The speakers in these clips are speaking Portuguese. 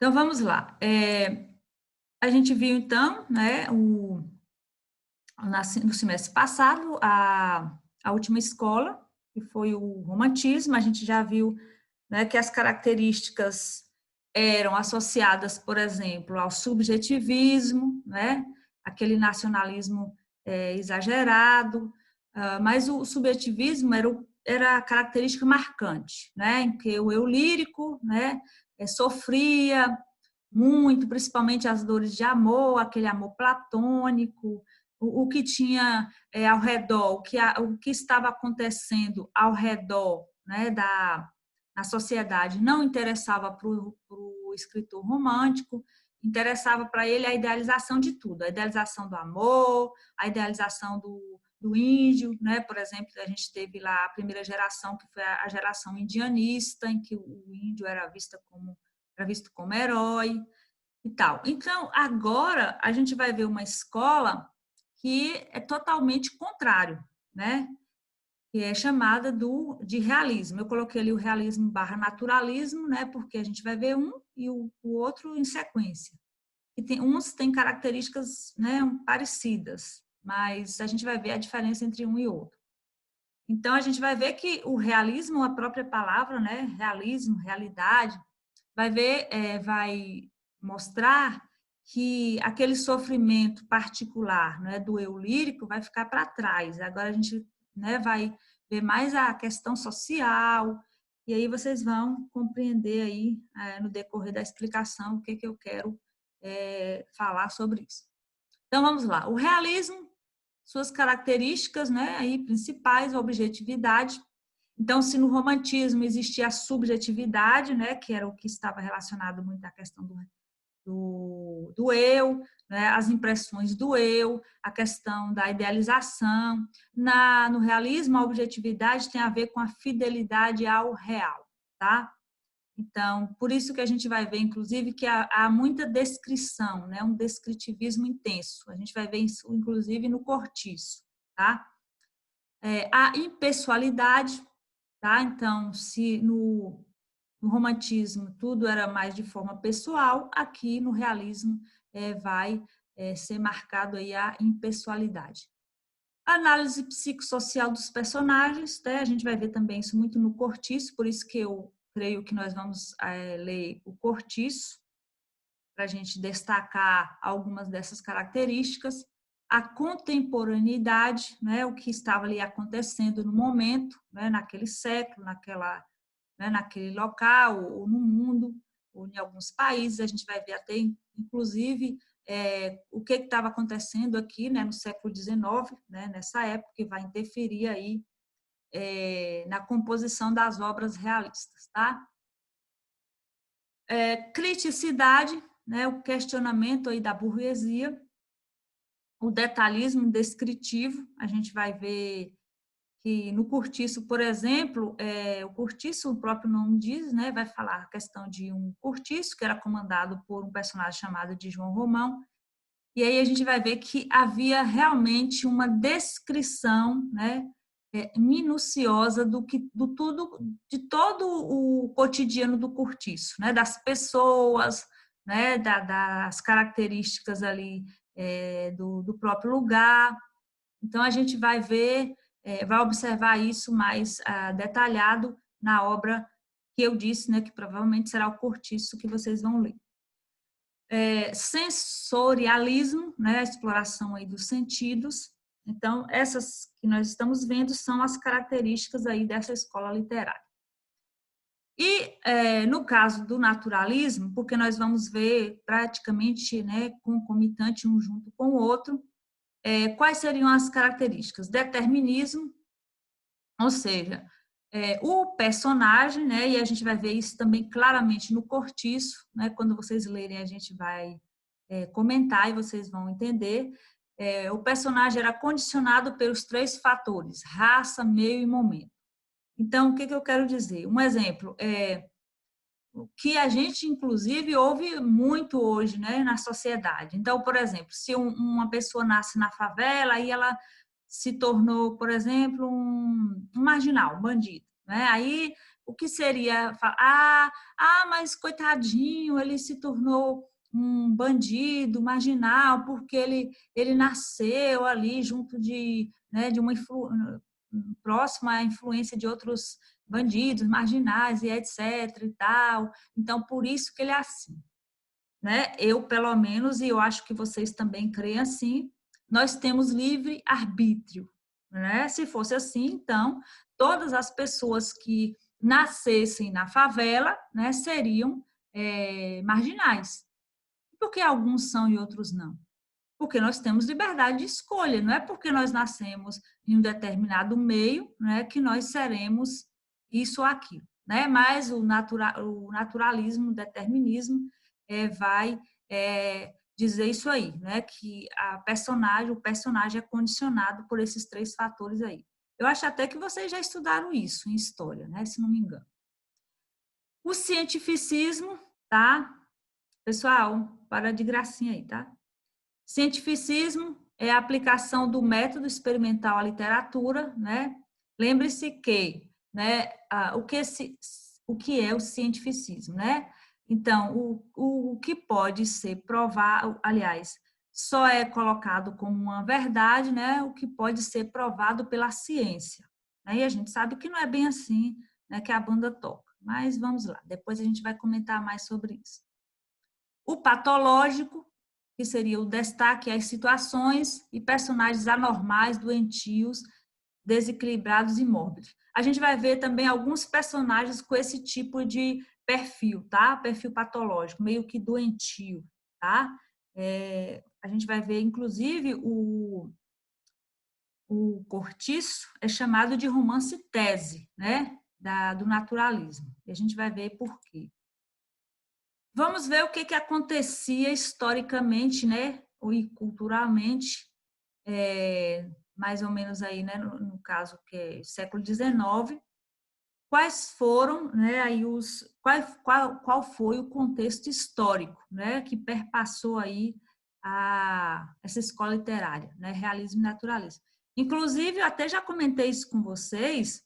Então, vamos lá. A gente viu, então, né, no semestre passado, a última escola, que foi o romantismo. A gente já viu, né, que as características eram associadas, por exemplo, ao subjetivismo, né, aquele nacionalismo exagerado, mas o subjetivismo era a característica marcante, né, em que o eu lírico, né, sofria muito, principalmente as dores de amor, aquele amor platônico, o que tinha ao redor, o que estava acontecendo ao redor, né, na sociedade, não interessava para o escritor romântico. Interessava para ele a idealização de tudo, a idealização do amor, a idealização do índio, né? Por exemplo, a gente teve lá a primeira geração, que foi a geração indianista, em que o índio era visto como herói e tal. Então, agora a gente vai ver uma escola que é totalmente contrário, né? Que é chamada de realismo. Eu coloquei ali o realismo barra naturalismo, né? Porque a gente vai ver um e o outro em sequência. Uns têm características, né, parecidas, mas a gente vai ver a diferença entre um e outro. Então, a gente vai ver que o realismo, a própria palavra, né, realismo, realidade, vai mostrar que aquele sofrimento particular, né, do eu lírico vai ficar para trás. Agora a gente, né, vai ver mais a questão social, e aí vocês vão compreender aí, no decorrer da explicação, o que eu quero falar sobre isso. Então, vamos lá. O realismo, suas características, né, aí, principais, a objetividade. Então, se no romantismo existia a subjetividade, né, que era o que estava relacionado muito à questão do eu, né, as impressões do eu, a questão da idealização. No realismo, a objetividade tem a ver com a fidelidade ao real, tá? Então, por isso que a gente vai ver, inclusive, que há muita descrição, né, um descritivismo intenso. A gente vai ver isso, inclusive, no Cortiço, tá? A impessoalidade, tá? Então, se no romantismo tudo era mais de forma pessoal, aqui no realismo vai ser marcado aí a impessoalidade. Análise psicossocial dos personagens, né? A gente vai ver também isso muito no Cortiço, por isso que eu creio que nós vamos ler o Cortiço, para a gente destacar algumas dessas características. A contemporaneidade, né? O que estava ali acontecendo no momento, né? Naquele século, né, naquele local, ou no mundo, ou em alguns países. A gente vai ver até, inclusive, o que estava acontecendo aqui, né, no século XIX, né, nessa época, que vai interferir aí na composição das obras realistas. Tá? Criticidade, né, o questionamento aí da burguesia, o detalhismo descritivo. A gente vai ver que no Cortiço, por exemplo, o Cortiço, o próprio nome diz, né, vai falar a questão de um cortiço que era comandado por um personagem chamado de João Romão, e aí a gente vai ver que havia realmente uma descrição, né, minuciosa de todo o cotidiano do cortiço, né, das pessoas, né, das características ali do próprio lugar. Então, a gente vai ver, vai observar isso mais detalhado na obra que eu disse, né, que provavelmente será o Cortiço que vocês vão ler. Sensorialismo, né, a exploração aí dos sentidos. Então, essas que nós estamos vendo são as características aí dessa escola literária. E, no caso do naturalismo, porque nós vamos ver praticamente, né, concomitante um junto com o outro, quais seriam as características? Determinismo, ou seja, o personagem, né, e a gente vai ver isso também claramente no Cortiço, né, quando vocês lerem a gente vai comentar e vocês vão entender. O personagem era condicionado pelos 3 fatores: raça, meio e momento. Então, o que eu quero dizer? Um exemplo, o que a gente, inclusive, ouve muito hoje, né, na sociedade. Então, por exemplo, se uma pessoa nasce na favela e ela se tornou, por exemplo, um marginal, um bandido, né? Aí o que seria, mas coitadinho, ele se tornou um bandido marginal porque ele nasceu ali junto de uma próxima à influência de outros bandidos marginais e etc e tal. Então, por isso que ele é assim, né? Eu, pelo menos, e eu acho que vocês também creem assim, nós temos livre arbítrio, né? Se fosse assim, então, todas as pessoas que nascessem na favela, né, seriam marginais. Por que alguns são e outros não? Porque nós temos liberdade de escolha, não é porque nós nascemos em um determinado meio, né, que nós seremos isso ou aquilo, né? Mas o naturalismo, o determinismo vai dizer isso aí, né, que o personagem é condicionado por esses três fatores aí. Eu acho até que vocês já estudaram isso em história, né, se não me engano. O cientificismo, tá? Pessoal, para de gracinha aí, tá? Cientificismo é a aplicação do método experimental à literatura, né? Lembre-se que, né, o que é o cientificismo, né? Então, o que pode ser provado, aliás, só é colocado como uma verdade, né? O que pode ser provado pela ciência. Né? E a gente sabe que não é bem assim, né, que a banda toca. Mas vamos lá, depois a gente vai comentar mais sobre isso. O patológico, que seria o destaque às situações e personagens anormais, doentios, desequilibrados e mórbidos. A gente vai ver também alguns personagens com esse tipo de perfil, tá? Perfil patológico, meio que doentio, tá? A gente vai ver, inclusive, o Cortiço é chamado de romance tese, né? Do naturalismo. E a gente vai ver por quê. Vamos ver o que acontecia historicamente, né, e culturalmente, mais ou menos aí, né, no caso que é século XIX. Quais foram, né, aí qual foi o contexto histórico, né, que perpassou aí essa escola literária, né, realismo e naturalismo. Inclusive, eu até já comentei isso com vocês,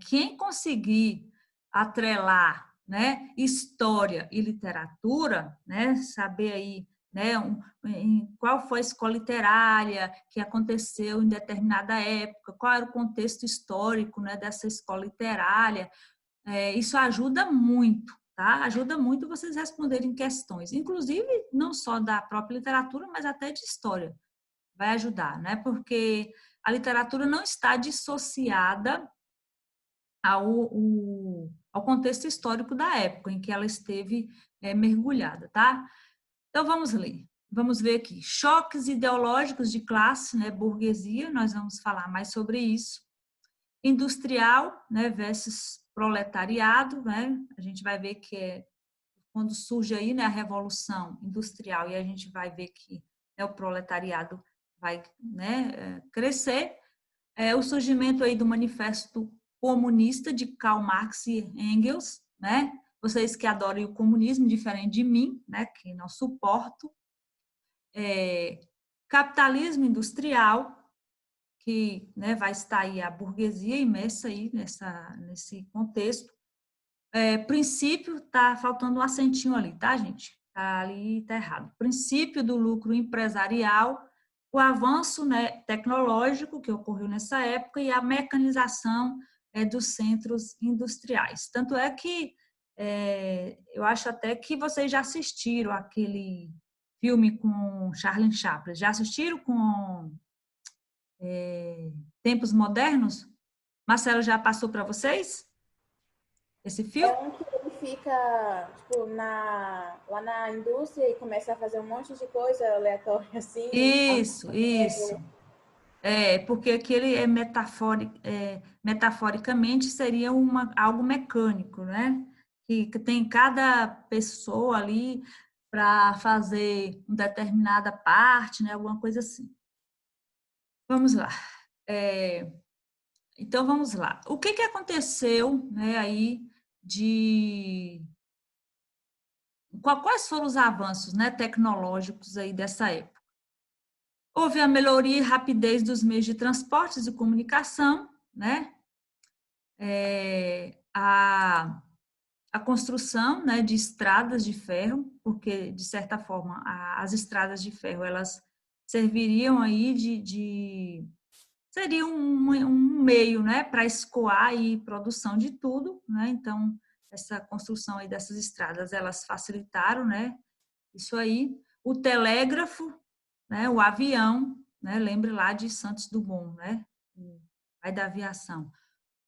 quem conseguir atrelar, né, história e literatura, né, saber aí, né, qual foi a escola literária que aconteceu em determinada época, qual era o contexto histórico, né, dessa escola literária, isso ajuda muito, tá? Ajuda muito vocês responderem questões, inclusive não só da própria literatura, mas até de história. Vai ajudar, né? Porque a literatura não está dissociada ao contexto histórico da época em que ela esteve mergulhada, tá? Então, vamos ler. Vamos ver aqui. Choques ideológicos de classe, né, burguesia, nós vamos falar mais sobre isso. Industrial, né, versus proletariado, né? A gente vai ver que quando surge aí, né, a revolução industrial e a gente vai ver que, né, o proletariado vai, né, crescer. O surgimento aí do Manifesto Comunista de Karl Marx e Engels, né? Vocês que adoram o comunismo, diferente de mim, né? Que não suporto. Capitalismo industrial, que, né, vai estar aí a burguesia imersa aí nesse contexto. Princípio, tá faltando um acentinho ali, tá, gente? Tá ali, tá errado. Princípio do lucro empresarial, o avanço, né, tecnológico que ocorreu nessa época e a mecanização dos centros industriais. Tanto é que eu acho até que vocês já assistiram aquele filme com Charlie Chaplin. Já assistiram com Tempos Modernos? Marcelo, já passou para vocês esse filme? É um que ele fica, tipo, lá na indústria e começa a fazer um monte de coisa aleatória assim. Isso. Porque aquele metaforicamente seria algo mecânico, né? Que tem cada pessoa ali para fazer uma determinada parte, né? Alguma coisa assim. Vamos lá. Então, vamos lá. O que aconteceu, né, aí quais foram os avanços, né, tecnológicos aí dessa época? Houve a melhoria e rapidez dos meios de transportes e comunicação, né? a construção, né, de estradas de ferro, porque, de certa forma, as estradas de ferro, elas serviriam aí seria um meio, né, para escoar e produção de tudo, né? Então, essa construção aí dessas estradas, elas facilitaram, né, isso aí. O telégrafo, né, o avião, né, lembre lá de Santos Dumont, né, o pai da aviação.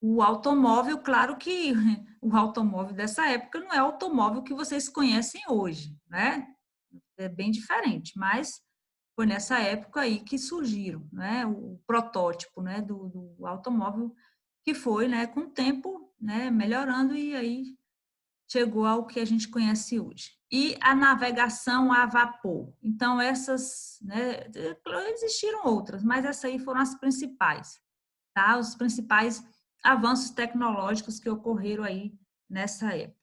O automóvel, claro que o automóvel dessa época não é o automóvel que vocês conhecem hoje, né? É bem diferente, mas foi nessa época aí que surgiram, né? O protótipo, né? Do automóvel que foi, né? Com o tempo, né? Melhorando e aí chegou ao que a gente conhece hoje. E a navegação a vapor. Então essas, né? Existiram outras, mas essas aí foram as principais, tá? Os principais avanços tecnológicos que ocorreram aí nessa época.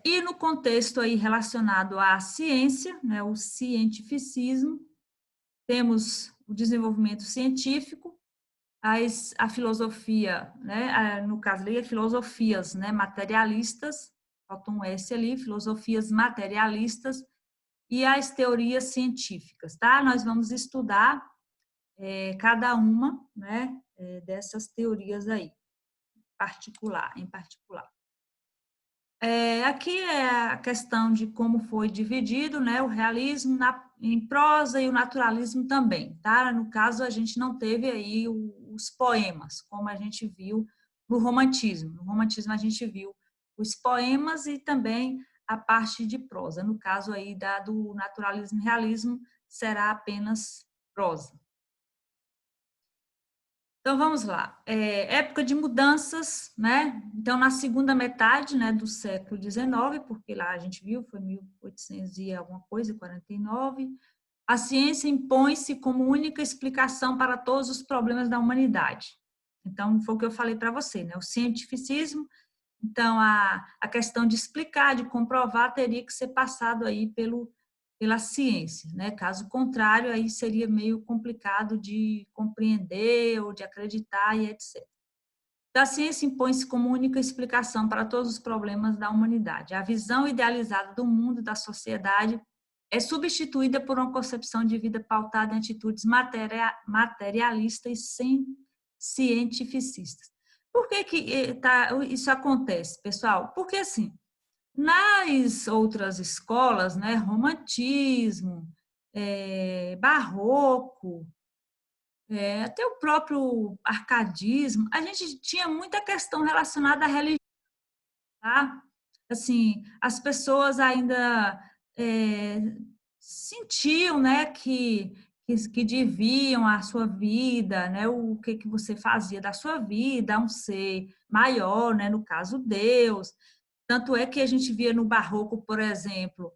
E no contexto aí relacionado à ciência, né, o cientificismo, temos o desenvolvimento científico, a filosofia, né, no caso ali, filosofias, né, materialistas, falta um S ali, filosofias materialistas e as teorias científicas, tá? Nós vamos estudar cada uma, né, dessas teorias aí, em particular. Aqui é a questão de como foi dividido, né, o realismo em prosa e o naturalismo também, tá? No caso, a gente não teve aí os poemas, como a gente viu no romantismo. No romantismo, a gente viu os poemas e também a parte de prosa. No caso aí do naturalismo e realismo, será apenas prosa. Então, vamos lá. Época de mudanças, né? Então, na segunda metade, né, do século XIX, porque lá a gente viu, foi 1800 e alguma coisa, 49, a ciência impõe-se como única explicação para todos os problemas da humanidade. Então, foi o que eu falei para você, né? O cientificismo, então, a questão de explicar, de comprovar, teria que ser passado aí pela ciência, né? Caso contrário, aí seria meio complicado de compreender ou de acreditar e etc. A ciência impõe-se como única explicação para todos os problemas da humanidade. A visão idealizada do mundo e da sociedade é substituída por uma concepção de vida pautada em atitudes materialistas e sem cientificistas. Por que isso acontece, pessoal? Porque, assim, nas outras escolas, né, romantismo, barroco, até o próprio arcadismo, a gente tinha muita questão relacionada à religião, tá? Assim, as pessoas ainda sentiam, né, que deviam a sua vida, né, o que você fazia da sua vida a um ser maior, né, no caso Deus. Tanto é que a gente via no barroco, por exemplo,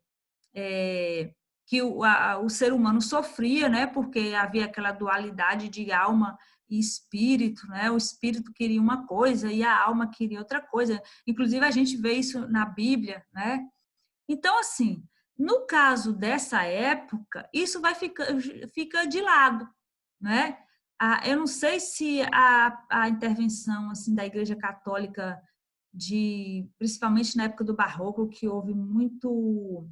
que o ser humano sofria, né, porque havia aquela dualidade de alma e espírito, né? O espírito queria uma coisa e a alma queria outra coisa. Inclusive, a gente vê isso na Bíblia, né? Então, assim, no caso dessa época, isso fica de lado, né? Eu não sei se a intervenção assim da Igreja Católica principalmente na época do Barroco, que houve muito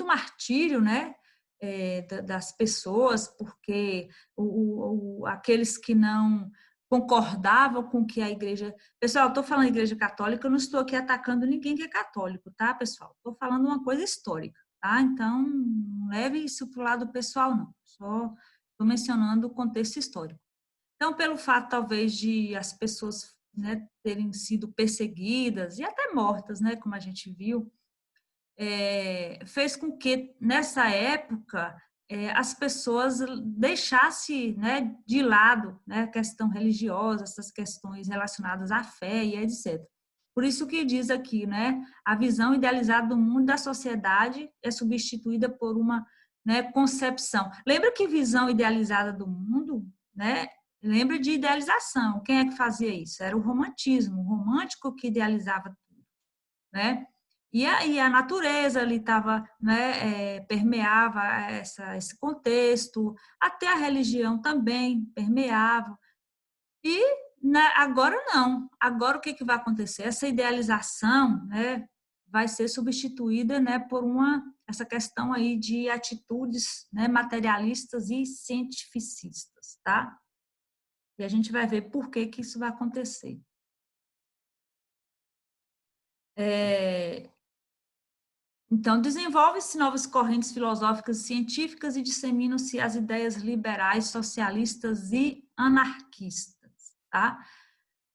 martírio, né? Das pessoas, porque aqueles que não concordavam com que a igreja... Pessoal, estou falando igreja católica, eu não estou aqui atacando ninguém que é católico, tá, pessoal? Estou falando uma coisa histórica, tá? Então, não leve isso para o lado pessoal, não. Só estou mencionando o contexto histórico. Então, pelo fato, talvez, de as pessoas, né, terem sido perseguidas e até mortas, né, como a gente viu, fez com que, nessa época, as pessoas deixassem, né, de lado, né, a questão religiosa, essas questões relacionadas à fé e etc. Por isso que diz aqui, né, a visão idealizada do mundo e da sociedade é substituída por uma, né, concepção. Lembra que visão idealizada do mundo, né, lembra de idealização. Quem é que fazia isso? Era o romantismo, o romântico que idealizava tudo, né? E aí a natureza ali estava, né, permeava esse contexto, até a religião também permeava. E né, agora não. Agora o que vai acontecer? Essa idealização, né, vai ser substituída, né, por essa questão aí de atitudes, né, materialistas e cientificistas, tá? E a gente vai ver por que isso vai acontecer. Então, desenvolvem-se novas correntes filosóficas e científicas e disseminam-se as ideias liberais, socialistas e anarquistas, tá?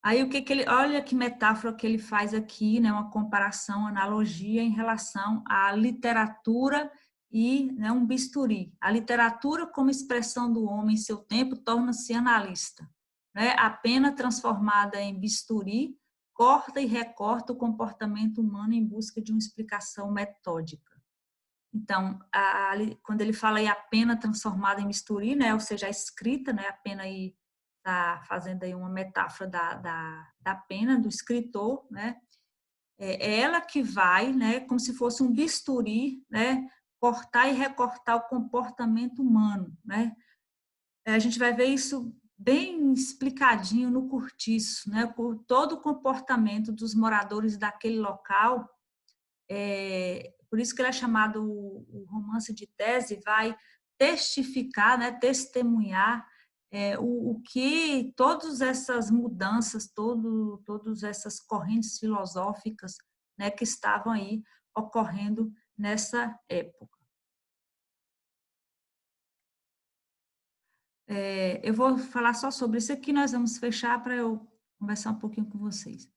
Aí o que ele, olha que metáfora que ele faz aqui, né, uma comparação, analogia em relação à literatura e, né, um bisturi. A literatura como expressão do homem em seu tempo torna-se analista, né? A pena transformada em bisturi corta e recorta o comportamento humano em busca de uma explicação metódica. Então, quando ele fala aí a pena transformada em bisturi, né, ou seja, a escrita, né, a pena aí está fazendo aí uma metáfora da pena do escritor, né, é ela que vai, né, como se fosse um bisturi, né, cortar e recortar o comportamento humano, né. A gente vai ver isso bem explicadinho no Cortiço, né, por todo o comportamento dos moradores daquele local. Por isso que ele é chamado o romance de tese, vai testificar, né, testemunhar o que todas essas mudanças, todas essas correntes filosóficas, né, que estavam aí ocorrendo nessa época. Eu vou falar só sobre isso aqui, nós vamos fechar para eu conversar um pouquinho com vocês.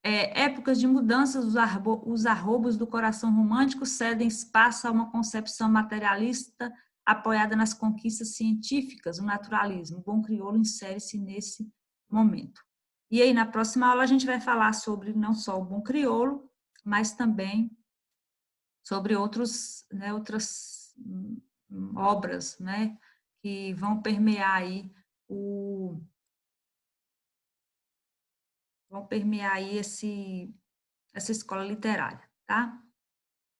Épocas de mudanças, os arrobos do coração romântico cedem espaço a uma concepção materialista apoiada nas conquistas científicas, o naturalismo. O bom crioulo insere-se nesse momento. E aí, na próxima aula, a gente vai falar sobre não só o bom crioulo, mas também sobre outras obras, né, que vão permear aí essa escola literária, tá?